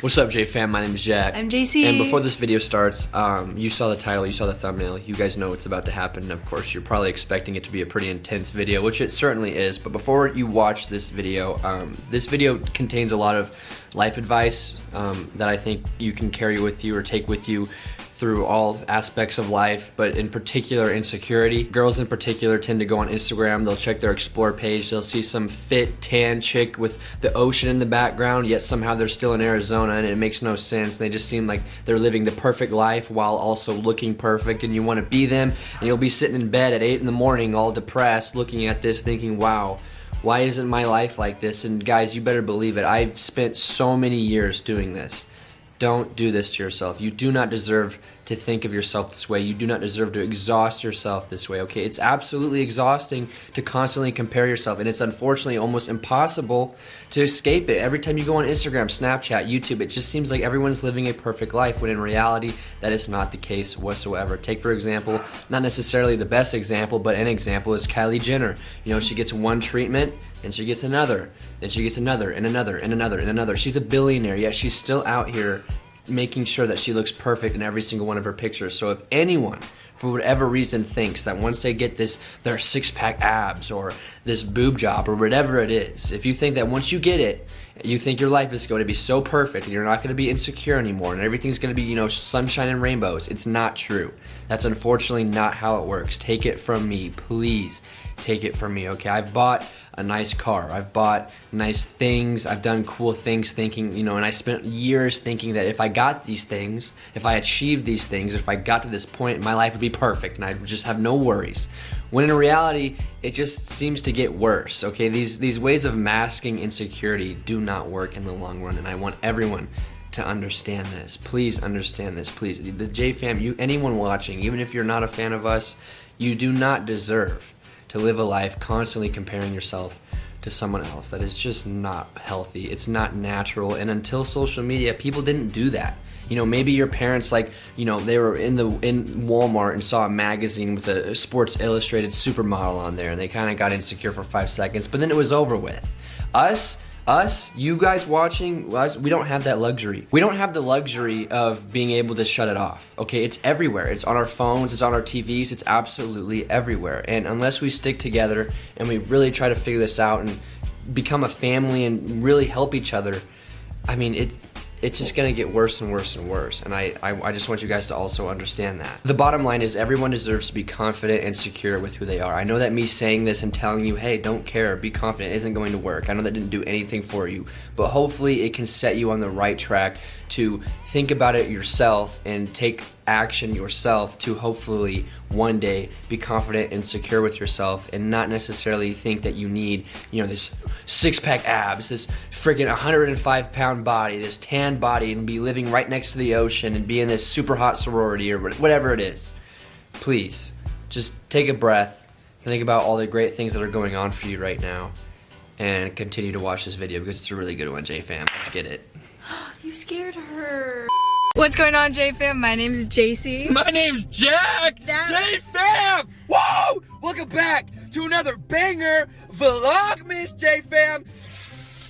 What's up, J-Fam? My name is Jack. I'm JC. And before this video starts, you saw the title, you saw the thumbnail, you guys know what's about to happen. Of course, you're probably expecting it to be a pretty intense video, which it certainly is. But before you watch this video contains a lot of life advice that I think you can carry with you or take with you through all aspects of life, but in particular insecurity. Girls in particular tend to go on Instagram, they'll check their explore page, they'll see some fit tan chick with the ocean in the background, yet somehow they're still in Arizona and it makes no sense. They just seem like they're living the perfect life while also looking perfect, and you want to be them, and you'll be sitting in bed at 8 in the morning all depressed looking at this thinking, wow, why isn't my life like this? And guys, you better believe it, I've spent so many years doing this. Don't do this to yourself. You do not deserve to think of yourself this way. You do not deserve to exhaust yourself this way, okay? It's absolutely exhausting to constantly compare yourself, and it's unfortunately almost impossible to escape it. Every time you go on Instagram, Snapchat, YouTube, it just seems like everyone's living a perfect life, when in reality, that is not the case whatsoever. Take, for example, not necessarily the best example, but an example is Kylie Jenner. You know, she gets one treatment, then she gets another, then she gets another, and another, and another, and another. She's a billionaire, yet she's still out here making sure that she looks perfect in every single one of her pictures. So if anyone, for whatever reason, thinks that once they get their six-pack abs or this boob job or whatever it is, if you think that once you get it, you think your life is going to be so perfect and you're not going to be insecure anymore and everything's going to be, you know, sunshine and rainbows, it's not true. That's unfortunately not how it works. Take it from me, please. Take it from me, okay? I've bought a nice car. I've bought nice things. I've done cool things thinking, you know, and I spent years thinking that if I got these things, if I achieved these things, if I got to this point, my life would be perfect and I would just have no worries. When in reality, it just seems to get worse, okay? These ways of masking insecurity do not work in the long run, and I want everyone to understand this. Please understand this, please. The J-Fam, anyone watching, even if you're not a fan of us, you do not deserve to live a life constantly comparing yourself to someone else. That is just not healthy. It's not natural. And until social media, people didn't do that. You know, maybe your parents, like, you know, they were in Walmart and saw a magazine with a Sports Illustrated supermodel on there, and they kind of got insecure for 5 seconds, but then it was over with. Us, you guys watching us, we don't have that luxury. We don't have the luxury of being able to shut it off, okay? It's everywhere. It's on our phones, it's on our TVs, it's absolutely everywhere. And unless we stick together and we really try to figure this out and become a family and really help each other, I mean, it's just gonna get worse and worse and worse, and I just want you guys to also understand that. The bottom line is everyone deserves to be confident and secure with who they are. I know that me saying this and telling you, hey, don't care, be confident, isn't going to work. I know that didn't do anything for you, but hopefully it can set you on the right track to think about it yourself and take action yourself to hopefully one day be confident and secure with yourself and not necessarily think that you need, you know, this six-pack abs, this freaking 105-pound body, this tan body, and be living right next to the ocean and be in this super hot sorority or whatever it is. Please, just take a breath, think about all the great things that are going on for you right now, and continue to watch this video because it's a really good one, J-Fam. Let's get it. You scared her. What's going on, J-Fam? My name's JC. My name's Jack! J-Fam! Whoa! Welcome back to another banger Vlogmas, J-Fam!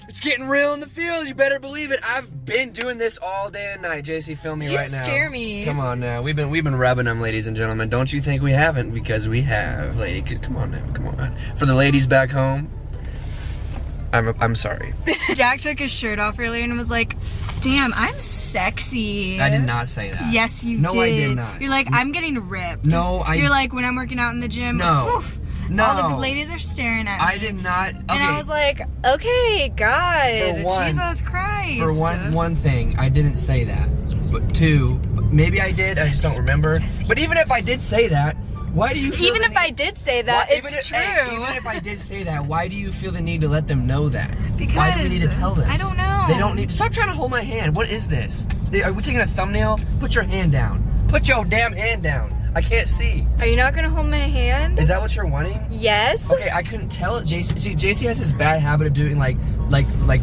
It's getting real in the field, you better believe it. I've been doing this all day and night. JC, film me right now. You scare me. Come on now. We've been rubbing them, ladies and gentlemen. Don't you think we haven't? Because we have, lady. Come on now, come on. For the ladies back home, I'm sorry. Jack took his shirt off earlier and was like, damn, I'm sexy. I did not say that. Yes, you did. No, I did not. You're like, I'm getting ripped. No, You're like, when I'm working out in the gym, no. Oof, No. all the ladies are staring at me. I did not. Okay. And I was like, okay, God, For one- Jesus Christ. For one thing, I didn't say that. But two, maybe I did, I just don't remember. But even if I did say that, why do you feel Even if I did say that, it's true. Even if I did say that, why do you feel the need to let them know that? Because why do we need to tell them? I don't know. They don't need. Stop trying to hold my hand. What is this? Are we taking a thumbnail? Put your hand down. Put your damn hand down. I can't see. Are you not gonna hold my hand? Is that what you're wanting? Yes. Okay, I couldn't tell it, JC. See, JC has this bad habit of doing like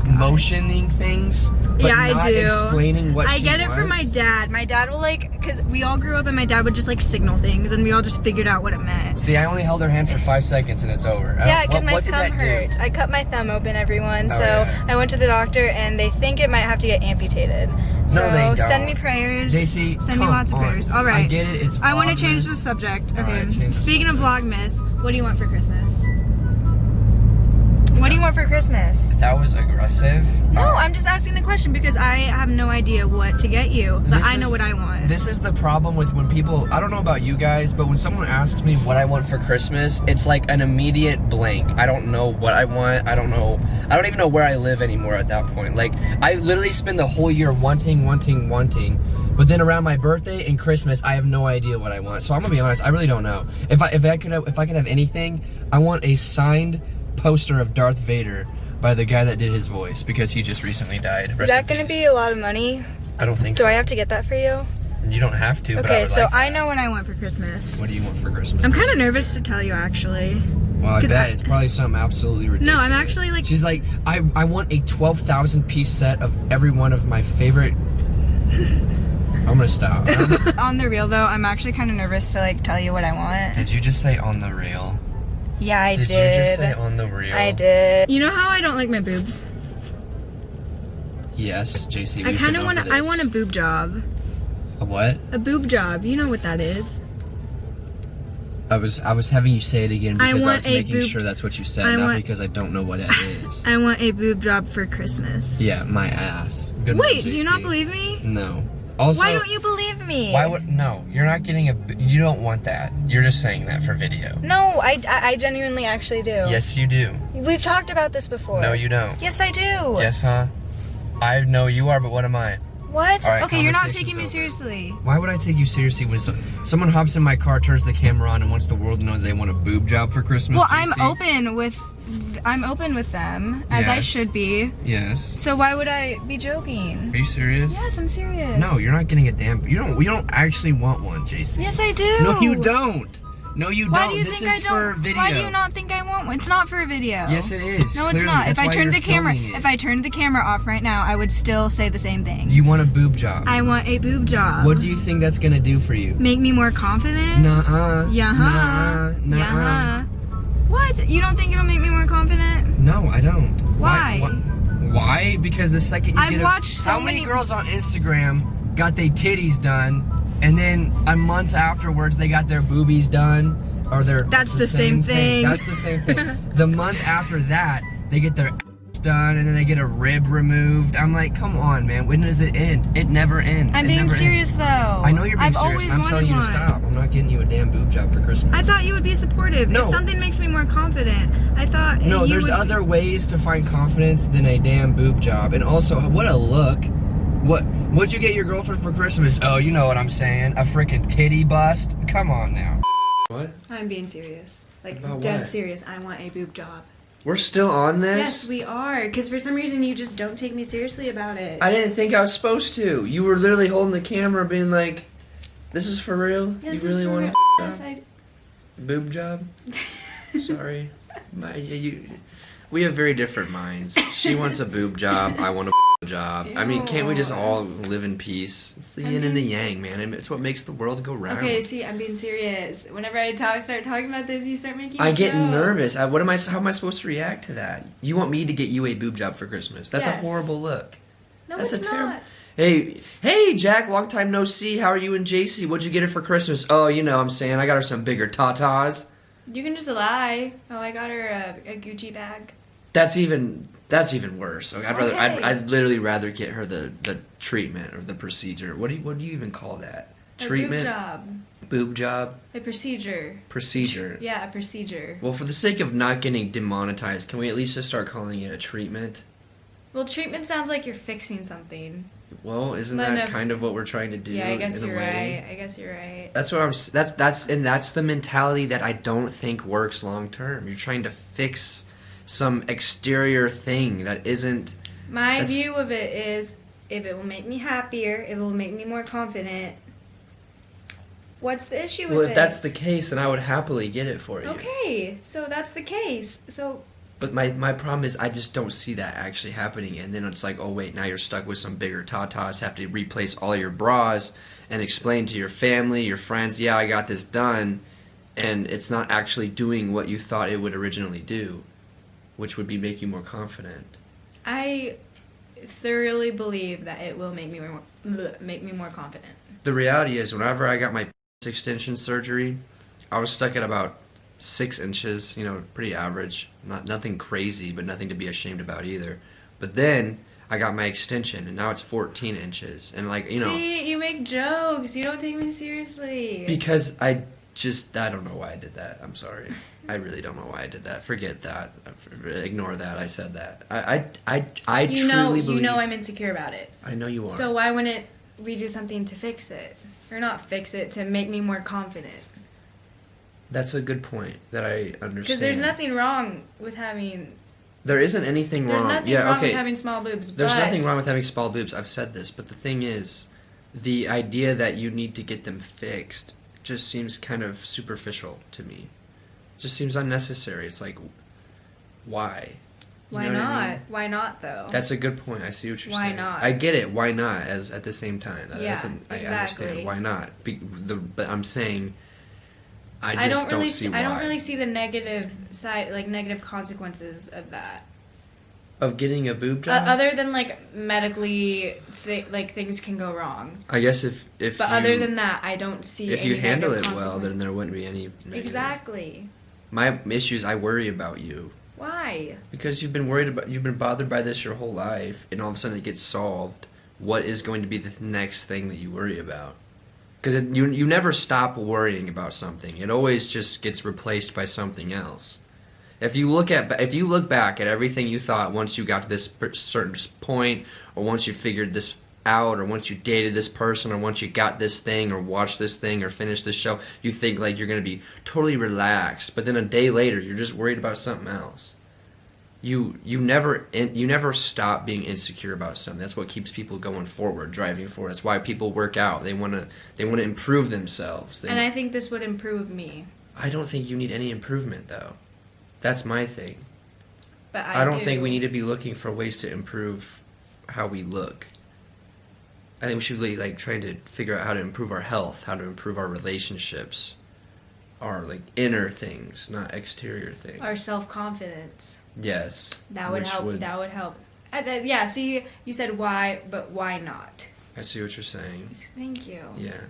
motioning things, but Yeah, I not do. Explaining what I she get it from my wants. dad. My dad will because we all grew up and my dad would just signal things and we all just figured out what it meant. See, I only held her hand for 5 seconds and it's over. Yeah, because my what did thumb that do? hurt. I cut my thumb open, everyone. Oh, So yeah. I went to the doctor and they think it might have to get amputated. So No, they don't. send me prayers. JC, send me come lots of on. prayers. All right. I get it. It's I want to change Vlogmas. the subject. All Okay. right, change the Speaking of subject. Vlogmas, what do you want for Christmas? What do you want for Christmas? That was aggressive. No, I'm just asking the question because I have no idea what to get you, but I know what I want. This is the problem with when people, I don't know about you guys, but when someone asks me what I want for Christmas, it's like an immediate blank. I don't know what I want. I don't even know where I live anymore at that point. Like, I literally spend the whole year wanting, but then around my birthday and Christmas, I have no idea what I want. So I'm gonna be honest, I really don't know. If I could have anything, I want a signed poster of Darth Vader by the guy that did his voice because he just recently died. Is that going to be a lot of money? I don't think Do so. I have to get that for you? You don't have to. But I Okay, would so like I that. know what I want for Christmas. What do you want for Christmas? I'm kind of nervous to tell you, actually. Well, I 'cause bet it's probably something absolutely ridiculous. No, I'm actually like. She's like, I want a 12,000 piece set of every one of my favorite. I'm gonna stop. On the real though, I'm actually kind of nervous to tell you what I want. Did you just say on the rail? Yeah, I did. Did you just say on the rail? I did. You know how I don't like my boobs? Yes, JC. I kind of want. I want a boob job. A what? A boob job. You know what that is? I was having you say it again because I want was a making boob- sure that's what you said, I not want- because I don't know what it is. I want a boob job for Christmas. Yeah, my ass. Good Wait, one, do you JC. not believe me? No. Also, Why don't you believe me? Why would no? You're not getting a. You don't want that. You're just saying that for video. No, I genuinely actually do. Yes, you do. We've talked about this before. No, you don't. Yes, I do. Yes, huh? I know you are, but what am I? What? All right, okay, you're not conversation's taking me over. seriously. Why would I take you seriously when someone hops in my car, turns the camera on, and wants the world to know that they want a boob job for Christmas? Well, JC? I'm open with them, as I Yes. should be. Yes. So why would I be joking? Are you serious? Yes, I'm serious. No, you're not getting a damn. You don't actually want one, JC. Yes, I do. No, you don't. No, you Why don't. do you this think is I don't? for video. Why do you not think I want one? It's not for a video. Yes, it is. No, it's Clearly, not. that's If I why turned you're the camera, filming it. if I turned the camera off right now, I would still say the same thing. You want a boob job. I want a boob job. What do you think that's gonna do for you? Make me more confident? Nuh-uh. Yeah-huh. Nuh-uh. Yeah-huh. What? You don't think it'll make me more confident? No, I don't. Why? Why? Because the second you I've get watched so how many many- girls on Instagram got their titties done, and then a month afterwards they got their boobies done, or their That's the same thing. That's the same thing. The month after that, they get their ass done, and then they get a rib removed. I'm like, come on, man. When does it end? It never ends. I'm It being never serious ends. though. I know you're being I've serious. always I'm wanted telling you to one. stop. I'm not getting you a damn boob job for Christmas. I thought you would be supportive. No. If something makes me more confident, I thought No, you there's would... other ways to find confidence than a damn boob job. And also, what a look. What'd you get your girlfriend for Christmas? Oh, you know what I'm saying. A freaking titty bust? Come on now. What? I'm being serious. Like, About dead what? serious. I want a boob job. We're still on this? Yes, we are. Because for some reason, you just don't take me seriously about it. I didn't think I was supposed to. You were literally holding the camera being like, this is for real? Yes, you really it's for want real. a Yes, I... boob job? Sorry. We have very different minds. She wants a boob job. I want a job. I mean, can't we just all live in peace? It's the yin and the yang, man. And it's what makes the world go round. Okay, see, I'm being serious. Whenever I start talking about this, you start making I me get joke. nervous. How am I supposed to react to that? You want me to get you a boob job for Christmas? That's Yes. a horrible look. No, That's it's a terrible. not. Hey, Jack. Long time no see. How are you and JC? What'd you get her for Christmas? Oh, you know, I'm saying I got her some bigger tatas. You can just lie. Oh, I got her a Gucci bag. That's even worse. Okay, Okay. I'd literally rather get her the treatment or the procedure. What do you even call that? Treatment. A boob job. Boob job. A procedure. Procedure. Yeah, a procedure. Well, for the sake of not getting demonetized, can we at least just start calling it a treatment? Well, treatment sounds like you're fixing something. Well, isn't But that if- kind of what we're trying to do? Yeah, I guess in a you're way? right. I guess you're right. That's what that's the mentality that I don't think works long term. You're trying to fix some exterior thing that isn't. My That's- view of it is, if it will make me happier, if it will make me more confident, What's the issue with it? Well, if that's the case, then I would happily get it for you. Okay, so that's the case. So. But my problem is I just don't see that actually happening. And then it's like, oh, wait, now you're stuck with some bigger tatas, have to replace all your bras and explain to your family, your friends, yeah, I got this done. And it's not actually doing what you thought it would originally do, which would be make you more confident. I thoroughly believe that it will make me more confident. The reality is, whenever I got my extension surgery, I was stuck at about 6 inches, pretty average. Nothing crazy, but nothing to be ashamed about either. But then I got my extension, and now it's 14 inches. And See, you make jokes. You don't take me seriously. Because I don't know why I did that. I'm sorry. I really don't know why I did that. Forget that. Ignore that. I said that. I truly believe... You know I'm insecure about it. I know you are. So why wouldn't we do something to fix it? Or not fix it, to make me more confident? That's a good point that I understand. Because there's nothing wrong with having... There isn't anything wrong. There's nothing wrong with having small boobs, There's nothing wrong with having small boobs. I've said this. But the thing is, the idea that you need to get them fixed just seems kind of superficial to me. It just seems unnecessary. It's like, why? Why not? I mean? Why not, though? That's a good point. I see what you're saying. Why not? I get it. Why not? As at the same time. Yeah, exactly. I understand. Why not? But I'm saying... I don't see why. I don't really see the negative side, negative consequences of that. Of getting a boob job? Other than, medically, things can go wrong. I guess if But other than that, I don't see if any you handle it consequences. well, then there wouldn't be any negative. Exactly. My issue is I worry about you. Why? Because you've been bothered by this your whole life, and all of a sudden it gets solved. What is going to be the next thing that you worry about? Because you never stop worrying about something. It always just gets replaced by something else. If you look back at everything you thought once you got to this certain point, or once you figured this out, or once you dated this person, or once you got this thing, or watched this thing, or finished this show, you think you're going to be totally relaxed. But then a day later, you're just worried about something else. You never stop being insecure about something. That's what keeps people going forward, driving forward. That's why people work out. They want to improve themselves. And I think this would improve me. I don't think you need any improvement, though. That's my thing. But I don't think we need to be looking for ways to improve how we look. I think we should be trying to figure out how to improve our health, how to improve our relationships, our inner things, not exterior things. Our self-confidence. Yes. That would help. That would help. Yeah, see, you said why, but why not? I see what you're saying. Thank you. Yeah.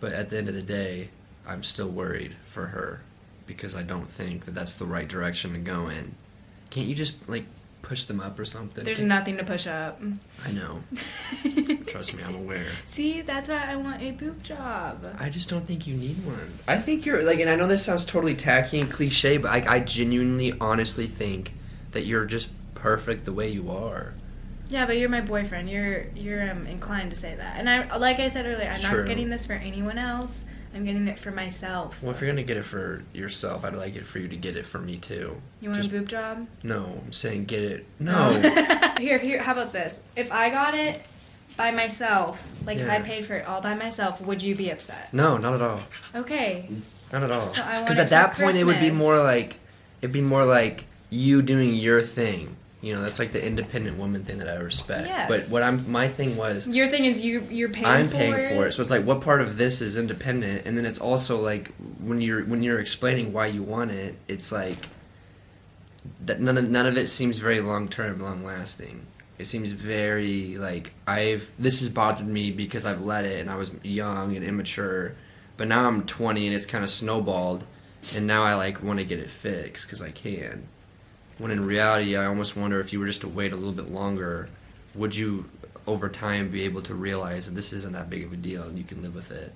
But at the end of the day, I'm still worried for her because I don't think that that's the right direction to go in. Can't you just, push them up or something? There's nothing to push up. I know. Trust me, I'm aware. See, that's why I want a boob job. I just don't think you need one. I think you're, and I know this sounds totally tacky and cliche, but I genuinely, honestly think that you're just perfect the way you are. Yeah, but you're my boyfriend. You're inclined to say that. And like I said earlier, I'm not getting this for anyone else. I'm getting it for myself. Well, if you're going to get it for yourself, I'd like it for you to get it for me, too. You want a boob job? No, I'm saying get it. No. Here, how about this? If I got it by myself, if I paid for it all by myself, would you be upset? No, not at all. Okay. Not at all. So I want Because at that point, it would be more like you doing your thing. That's the independent woman thing that I respect. Yes. But my thing was... Your thing is you're paying for it? I'm paying for it. So it's what part of this is independent? And then it's also when you're explaining why you want it, it's that none of it seems very long-term, long-lasting. It seems very this has bothered me because I've let it and I was young and immature. But now I'm 20 and it's kind of snowballed. And now I want to get it fixed because I can. When in reality, I almost wonder if you were just to wait a little bit longer, would you, over time, be able to realize that this isn't that big of a deal and you can live with it?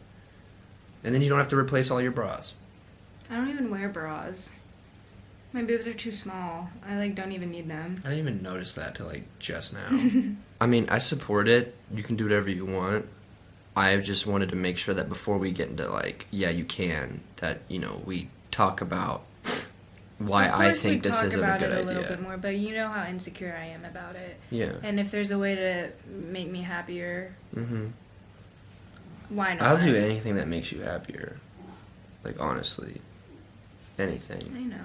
And then you don't have to replace all your bras. I don't even wear bras. My boobs are too small. I don't even need them. I didn't even notice that till just now. I mean, I support it. You can do whatever you want. I just wanted to make sure that before we get into yeah, you can, that, we talk about why I think this isn't a good idea. Of course we talk about it a little bit more, but you know how insecure I am about it. Yeah. And if there's a way to make me happier, Why not? I'll do anything that makes you happier. Like, honestly. Anything. I know.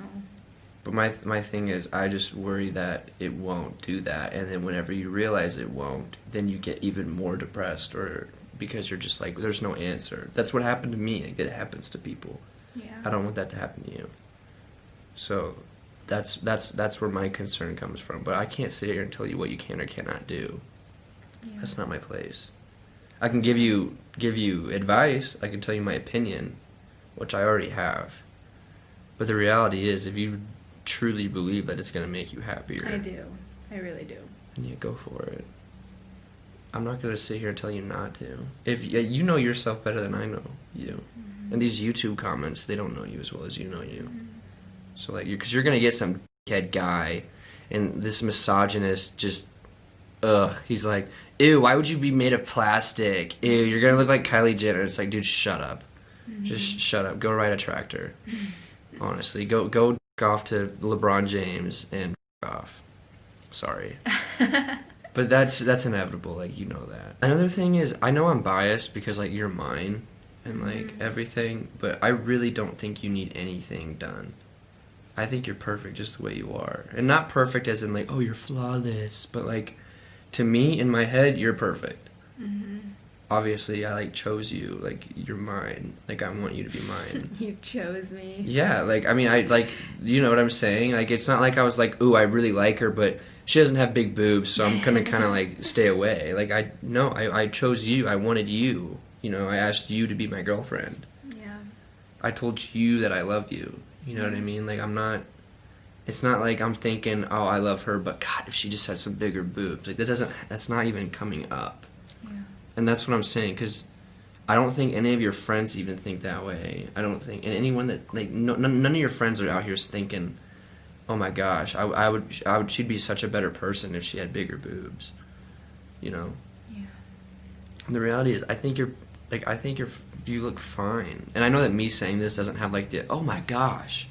But my thing is, I just worry that it won't do that, and then whenever you realize it won't, then you get even more depressed, or because you're just like, there's no answer. That's what happened to me. Like, it happens to people. Yeah. I don't want that to happen to you. So that's where my concern comes from. But I can't sit here and tell you what you can or cannot do. Yeah. That's not my place. I can give you advice. I can tell you my opinion, which I already have. But the reality is, if you truly believe that it's going to make you happier, I do. I really do. then you go for it. I'm not going to sit here and tell you not to. If you know yourself better than I know you. Mm-hmm. And these YouTube comments, they don't know you as well as you know you. Mm-hmm. So, like, because you're going to get some dickhead guy, and this misogynist just, he's like, ew, why would you be made of plastic? Ew, you're going to look like Kylie Jenner. It's like, dude, shut up. Mm-hmm. Just shut up. Go ride a tractor. Honestly, go off to LeBron James and off. Sorry. But that's inevitable, like, you know that. Another thing is, I know I'm biased because, like, you're mine and, like, everything, but I really don't think you need anything done. I think you're perfect just the way you are. And not perfect as in, like, oh, you're flawless, but, like, to me, in my head, you're perfect. Mm-hmm. Obviously, I, like, chose you. Like, you're mine. Like, I want you to be mine. You chose me. Yeah, like, I mean, I, like, you know what I'm saying? Like, it's not like I was like, ooh, I really like her, but she doesn't have big boobs, so I'm gonna kind of, like, stay away. Like, I chose you. I wanted you. You know, I asked you to be my girlfriend. Yeah. I told you that I love you. You know what I mean? Like, it's not like I'm thinking, oh, I love her, but God, if she just had some bigger boobs. Like, that's not even coming up. And that's what I'm saying, because I don't think any of your friends even think that way. I don't think, and anyone that, like, none of your friends are out here thinking, oh my gosh, I would, she'd be such a better person if she had bigger boobs, you know? Yeah. And the reality is, I think you look fine. And I know that me saying this doesn't have, like, the, oh my gosh,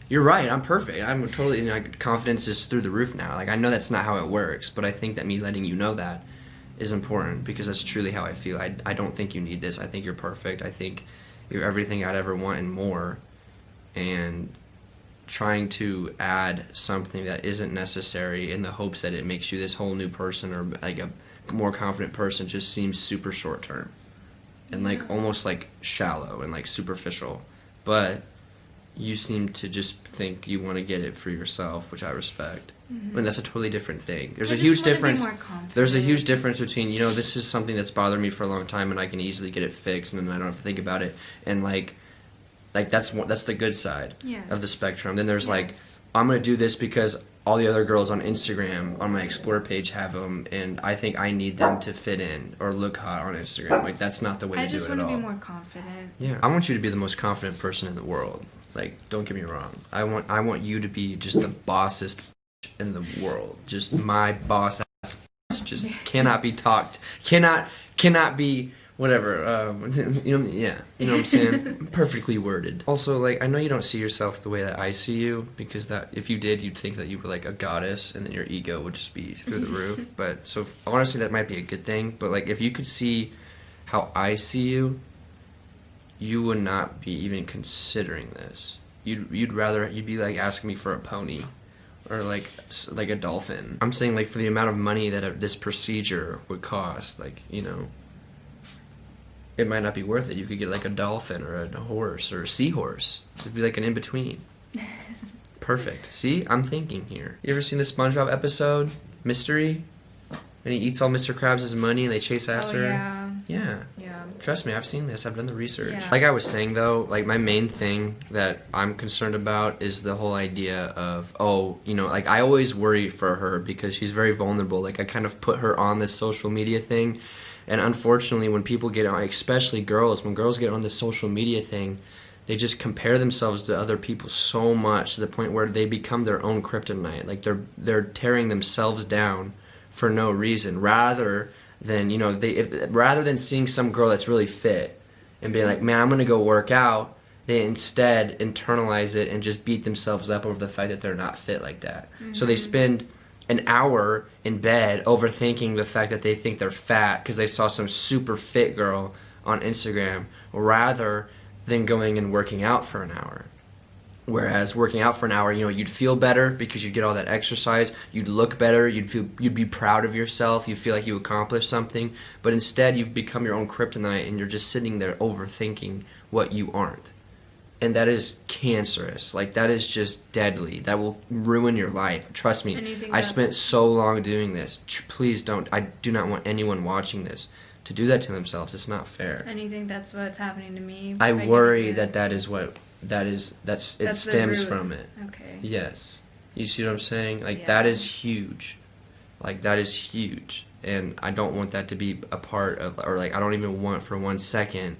you're right, I'm perfect. I'm totally, you know, confidence is through the roof now. Like, I know that's not how it works, but I think that me letting you know that is important, because that's truly how I feel. I don't think you need this. I think you're perfect. I think you're everything I'd ever want and more. And trying to add something that isn't necessary in the hopes that it makes you this whole new person or like a more confident person just seems super short term and like almost like shallow and like superficial. But you seem to just think you want to get it for yourself, which I respect. Mm-hmm. And that's a totally different thing. There's a huge difference. There's a huge difference between, you know, this is something that's bothered me for a long time and I can easily get it fixed and then I don't have to think about it. And like that's the good side of the spectrum. Then there's like, I'm going to do this because all the other girls on Instagram on my Explore page have them and I think I need them to fit in or look hot on Instagram. Like, that's not the way to do it at all. I just want to be more confident. Yeah, I want you to be the most confident person in the world. Like, don't get me wrong. I want you to be just the bossest in the world. Just my boss ass. Just cannot be talked. Cannot be whatever. You know what I'm saying? Perfectly worded. Also, like, I know you don't see yourself the way that I see you, because that if you did, you'd think that you were like a goddess, and then your ego would just be through the roof. But so honestly, that might be a good thing. But like, if you could see how I see you, you would not be even considering this. You'd be like asking me for a pony or like a dolphin. I'm saying, like, for the amount of money that this procedure would cost, like, you know, it might not be worth it. You could get like a dolphin or a horse or a seahorse. It'd be like an in-between. Perfect. See? I'm thinking here. You ever seen the SpongeBob episode, Mystery? And he eats all Mr. Krabs' money and they chase after him? Yeah. Trust me, I've seen this. I've done the research. Yeah. Like I was saying, though, like, my main thing that I'm concerned about is the whole idea of, oh, you know, like, I always worry for her because she's very vulnerable. Like, I kind of put her on this social media thing. And unfortunately, when people get on, especially girls, when girls get on this social media thing, they just compare themselves to other people so much to the point where they become their own kryptonite. Like, they're tearing themselves down for no reason, rather than, you know, rather than seeing some girl that's really fit and being like, man, I'm gonna go work out, they instead internalize it and just beat themselves up over the fact that they're not fit like that. Mm-hmm. So they spend an hour in bed overthinking the fact that they think they're fat because they saw some super fit girl on Instagram rather than going and working out for an hour. Whereas working out for an hour, you know, you'd feel better because you'd get all that exercise, you'd look better, you'd be proud of yourself, you'd feel like you accomplished something, but instead you've become your own kryptonite and you're just sitting there overthinking what you aren't. And that is cancerous. Like, that is just deadly. That will ruin your life. Trust me. I spent so long doing this. Please don't. I do not want anyone watching this to do that to themselves. It's not fair. And you think that's what's happening to me? I worry that is what it stems from it. Okay. Yes. You see what I'm saying? Like, that is huge. Like, that is huge. And I don't want that to be a part of, or like, I don't even want for 1 second,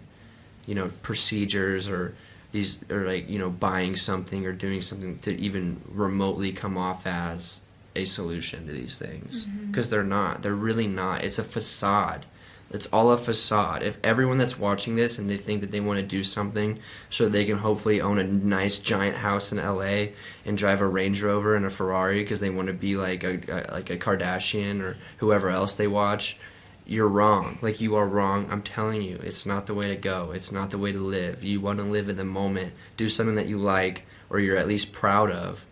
you know, procedures or these, or like, you know, buying something or doing something to even remotely come off as a solution to these things. Because they're not. They're really not. It's a facade. It's all a facade. If everyone that's watching this and they think that they want to do something so they can hopefully own a nice giant house in LA and drive a Range Rover and a Ferrari because they want to be like a Kardashian or whoever else they watch, you're wrong. Like, you are wrong. I'm telling you, it's not the way to go. It's not the way to live. You want to live in the moment. Do something that you like or you're at least proud of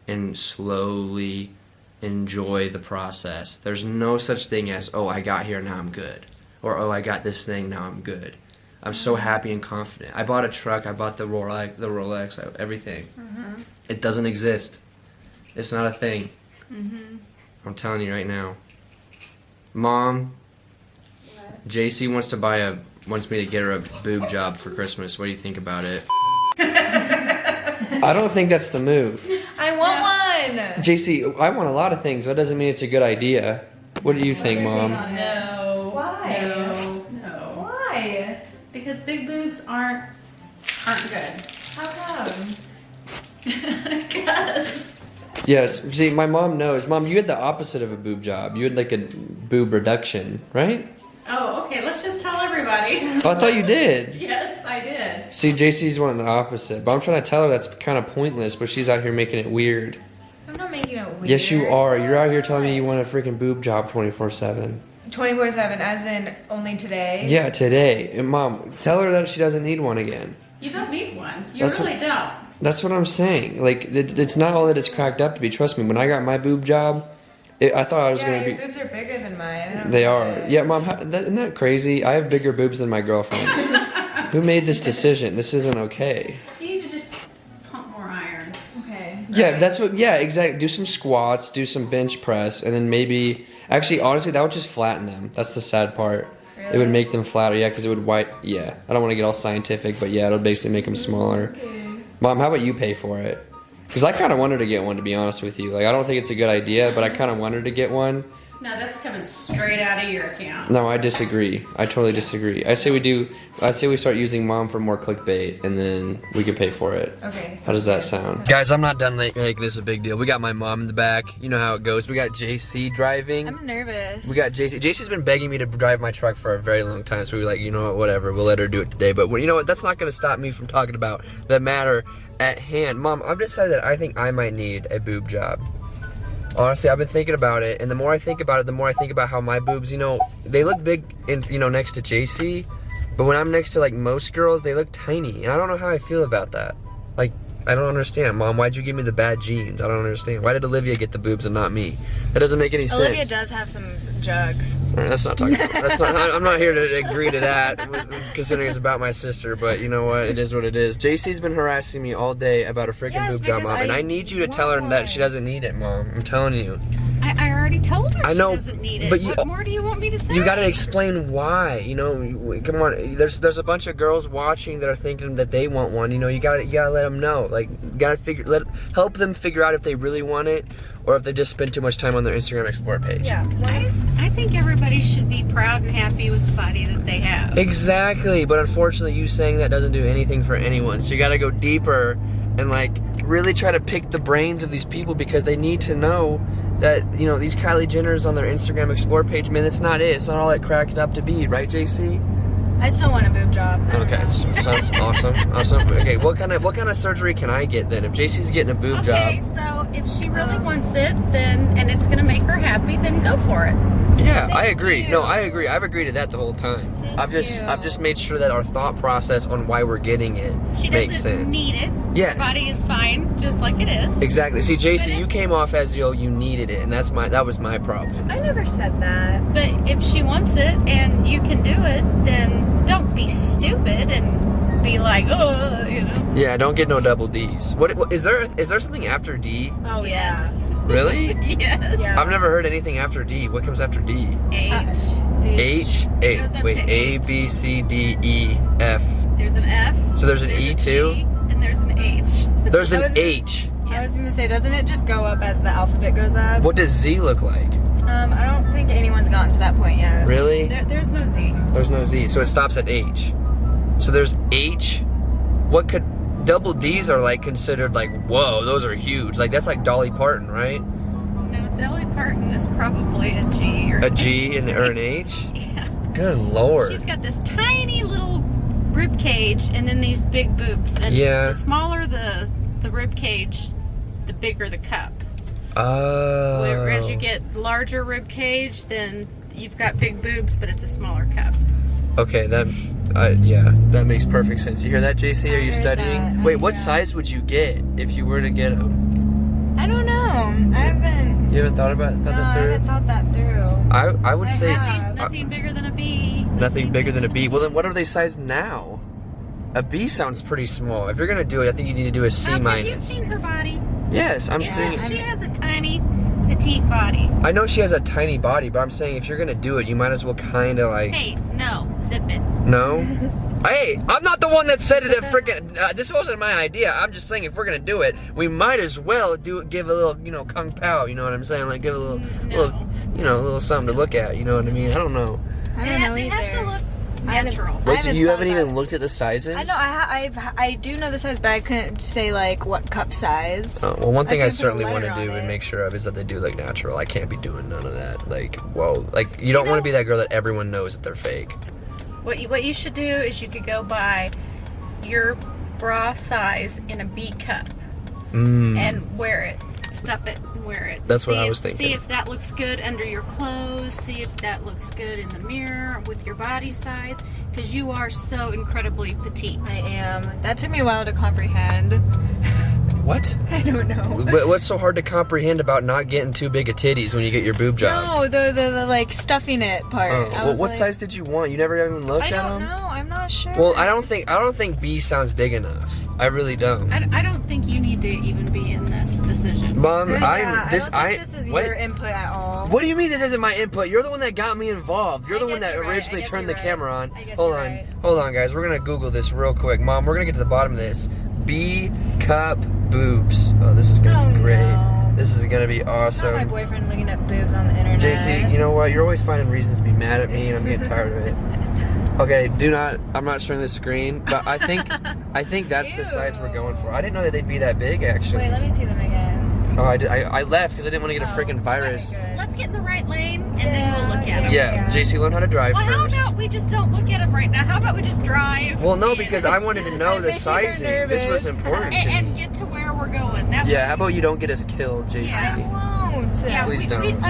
and slowly enjoy the process. There's no such thing as, oh, I got here, now I'm good. Or, oh, I got this thing, now I'm good. I'm so happy and confident. I bought a truck, I bought the Rolex, everything. It doesn't exist. It's not a thing. I'm telling you right now. Mom, JC wants me to get her a boob job for Christmas. What do you think about it? I don't think that's the move. I want one! JC, I want a lot of things. That doesn't mean it's a good idea. What do you think, Mom? No. Why? No. Why? Because big boobs aren't good. How come? Because. Yes, see, my mom knows. Mom, you had the opposite of a boob job. You had like a boob reduction, right? Oh, okay. Let's just tell everybody. Oh, I thought you did. Yes, I did. See, JC's one of the opposite. But I'm trying to tell her that's kind of pointless, but she's out here making it weird. I'm not making it weird. Yes, you are. You're out here telling me you want a freaking boob job 24/7. 24/7, as in only today? Yeah, today. And Mom, tell her that she doesn't need one again. You don't need one. You really don't. That's what I'm saying. Like, it's not all that it's cracked up to be. Trust me, when I got my boob job, I thought I was going to be... your boobs are bigger than mine. They are. Yeah, Mom, isn't that crazy? I have bigger boobs than my girlfriend. Who made this decision? This isn't okay. You need to just pump more iron. Okay. Yeah, that's what... Yeah, exactly. Do some squats, do some bench press, and then maybe... Actually, honestly, that would just flatten them. That's the sad part. Really? It would make them flatter, yeah, because it would white... Yeah, I don't want to get all scientific, but yeah, it'll basically make them smaller. Okay. Mom, how about you pay for it? Because I kind of wanted to get one, to be honest with you. Like, I don't think it's a good idea, but I kind of wanted to get one. No, that's coming straight out of your account. No, I disagree. I totally disagree. I say we start using Mom for more clickbait, and then we could pay for it. Okay. How does that sound? Guys, I'm not done making this a big deal. We got my mom in the back. You know how it goes. We got JC driving. I'm nervous. We got JC. JC's been begging me to drive my truck for a very long time, so we were like, you know what, whatever. We'll let her do it today. But you know what? That's not going to stop me from talking about the matter at hand. Mom, I've decided that I think I might need a boob job. Honestly, I've been thinking about it, and the more I think about it, the more I think about how my boobs, you know, they look big, next to JC, but when I'm next to, like, most girls, they look tiny, and I don't know how I feel about that. Like, I don't understand. Mom, why'd you give me the bad genes? I don't understand. Why did Olivia get the boobs and not me? That doesn't make any sense. Olivia does have some jugs. All right, let's not talk about that. I'm not here to agree to that, considering it's about my sister, but you know what? It is what it is. JC's been harassing me all day about a freaking boob job, Mom, and I need you to tell her that she doesn't need it, Mom. I'm telling you. I already told her I know, she doesn't need it. but What more do you want me to say? You gotta explain why. You know, come on. There's a bunch of girls watching that are thinking that they want one. You know, you gotta let them know. Like, you gotta help them figure out if they really want it or if they just spend too much time on their Instagram Explore page. Yeah, I think everybody should be proud and happy with the body that they have. Exactly, but unfortunately, you saying that doesn't do anything for anyone. So you gotta go deeper and like really try to pick the brains of these people because they need to know that, you know, these Kylie Jenners on their Instagram Explore page, man, that's not it. It's not all it cracked up to be, right, JC? I still want a boob job. Okay, so sounds awesome. Okay, what kind of surgery can I get then if JC's getting a boob job? Okay, so if she really wants it, then and it's gonna make her happy, then go for it. Yeah, I Thank agree. you. No, I agree. I've agreed to that the whole time. Thank I've you. just made sure that our thought process on why we're getting it She makes doesn't sense. need it. Yes. Her body is fine, just like it is. Exactly. See, JC, But you came off as you needed it, and that was my problem. I never said that. But if she wants it and you can do it, then don't be stupid and be like, oh, you know. Yeah, don't get no double D's. What is there something after D? Oh Yes. Really? Yes. Yeah. I've never heard anything after D. What comes after D? H. H. A. Goes up Wait. to A. H. B. C. D. E. F. There's an F. So there's an there's E a too? T, and there's an H. There's That an was- H. I was gonna say, doesn't it just go up as the alphabet goes up? What does Z look like? I don't think anyone's gotten to that point yet. Really? There's no Z. There's no Z, so it stops at H. So there's H. What could double D's are like considered like, whoa, those are huge. Like that's like Dolly Parton, right? No, Dolly Parton is probably a G or A G or an H. Yeah. Good lord. She's got this tiny little rib cage and then these big boobs. And Yeah. the smaller the rib cage, the bigger the cup. Oh. Whereas you get larger rib cage, then you've got big boobs, but it's a smaller cup. Okay, yeah, that makes perfect sense. You hear that, JC? Are you heard studying? that. Wait, what Yeah. size would you get if you were to get them? I don't know. I haven't. You haven't thought No, that I through? haven't thought that through. I would I say have. Nothing bigger than a B. nothing bigger than a B. Well, then what are they sized now? A B sounds pretty small. If you're gonna do it, I think you need to do a C Have you minus. seen her body? Yes, I'm Yeah, seeing. she has a tiny, petite body. I know she has a tiny body, but I'm saying if you're gonna do it, you might as well kind of like. Hey, no, zip it. No. Hey, I'm not the one that said it. This wasn't my idea. I'm just saying if we're gonna do it, we might as well give a little, kung pao. You know what I'm saying? Like give a little, No. a little something to look at. You know what I mean? I don't know. I don't know It has to either. look I haven't- natural. Wait, so haven't you thought haven't about even it. looked at the sizes? I know. I do know the size, but I couldn't say like what cup size. Well, one thing I couldn't put a certainly want to letter do on and it. make sure of is that they do look natural. I can't be doing none of that. Like, whoa, like you don't want to be that girl that everyone knows that they're fake. What you should do is you could go buy your bra size in a B cup and wear it. Stuff it and wear it. That's what I was thinking. See if that looks good under your clothes. See if that looks good in the mirror with your body size. Because you are so incredibly petite. I am. That took me a while to comprehend. What? I don't know. What's so hard to comprehend about not getting too big of titties when you get your boob job? No, the like stuffing it part. Oh, I well, was what like, size did you want? You never even looked I at don't them? know. I'm not sure. Well, I don't think B sounds big enough. I really don't. I don't think you need to even be in this decision. Mom, Yeah, I don't think this is what? your input at all. What do you mean this isn't my input? You're the one that got me involved. You're I the one guess that you're right. originally I guess turned the you're camera right. on. I guess Hold you're on. right. Hold on, guys. We're going to Google this real quick. Mom, we're going to get to the bottom of this. B cup boobs. Oh, this is going to be great. No. This is going to be It's not my awesome. boyfriend looking at boobs on the internet. JC, you know what? You're always finding reasons to be mad at me, and I'm getting tired of it. Okay, I'm not showing the screen, but I think that's the size we're going for. I didn't know that they'd be that big, actually. Wait, let me see them again. Oh, I left because I didn't want to get a freaking virus. Okay, good. Let's get in the right lane and then we'll look at them. Yeah, JC, learn how to drive Well, how first. about we just don't look at them right now? How about we just drive? Well, no, and- because I wanted to know the making her sizing. This was nervous. important to and me. get to where we're going. That Yeah, how about you don't get us killed, JC? Yeah. I won't. Yeah, Please we don't.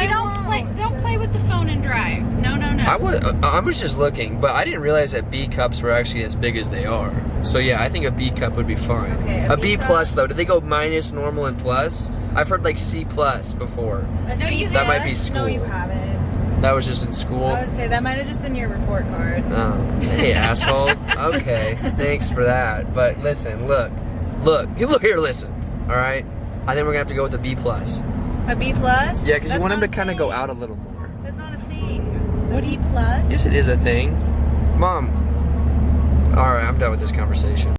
don't play with the phone and drive. No. I was just looking, but I didn't realize that B cups were actually as big as they are. So yeah, I think a B cup would be fine. Okay, a B cup. plus though, do they go minus, normal, and plus? I've heard like C plus before. No, you That might have. be school. No, you haven't. That was just in school. I would say that might have just been your report card. Oh, hey asshole. Okay, thanks for that. But listen, look here, listen. All right, I think we're gonna have to go with a B plus. A B plus? Yeah, because you That's want him not to a kind of go thing. out a little more. That's not a thing. A B plus? Yes, it is a thing. Mom. All right, I'm done with this conversation.